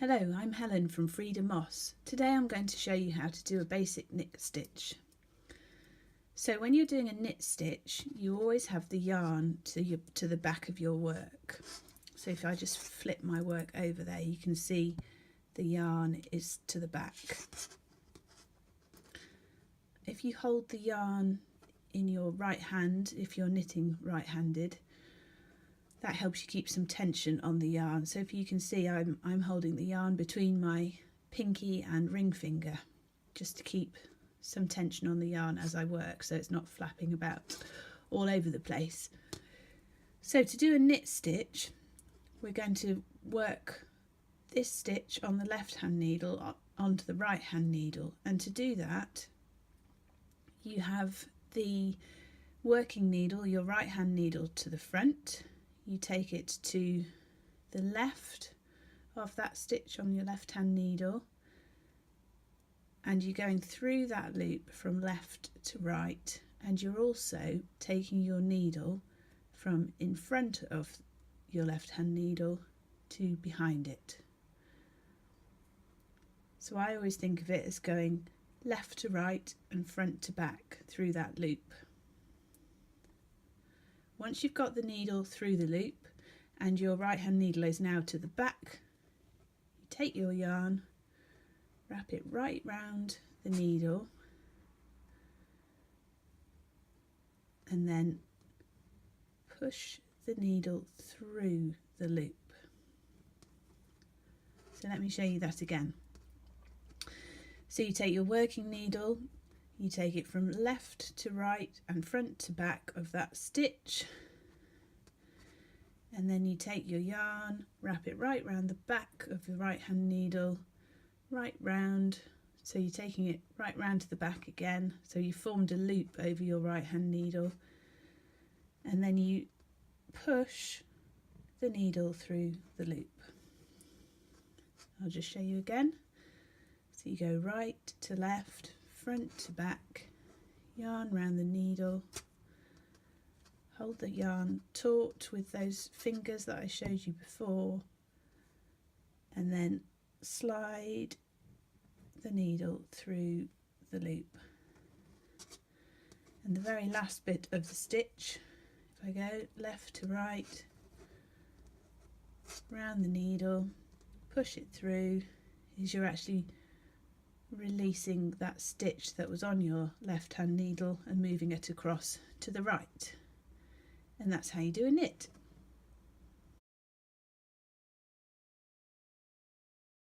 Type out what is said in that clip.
Hello, I'm Helen from Frida Moss. Today I'm going to show you how to do a basic knit stitch. So when you're doing a knit stitch, you always have the yarn to the back of your work. So if I just flip my work over there, you can see the yarn is to the back. If you hold the yarn in your right hand, if you're knitting right-handed, that helps you keep some tension on the yarn. So if you can see, I'm holding the yarn between my pinky and ring finger just to keep some tension on the yarn as I work, so it's not flapping about all over the place. So to do a knit stitch, we're going to work this stitch on the left hand needle onto the right hand needle, and to do that you have the working needle, your right hand needle, to the front. You take it to the left of that stitch on your left hand needle, and you're going through that loop from left to right, and you're also taking your needle from in front of your left hand needle to behind it. So I always think of it as going left to right and front to back through that loop. Once you've got the needle through the loop and your right hand needle is now to the back, you take your yarn, wrap it right round the needle, and then push the needle through the loop. So let me show you that again. So you take your working needle, you take it from left to right and front to back of that stitch, and then you take your yarn, wrap it right round the back of the right hand needle, right round, so you're taking it right round to the back again, so you formed a loop over your right hand needle, and then you push the needle through the loop. I'll just show you again. So you go right to left, front to back, yarn round the needle, hold the yarn taut with those fingers that I showed you before, and then slide the needle through the loop. And the very last bit of the stitch, if I go left to right, round the needle, push it through, is you're actually releasing that stitch that was on your left hand needle and moving it across to the right. And that's how you do a knit.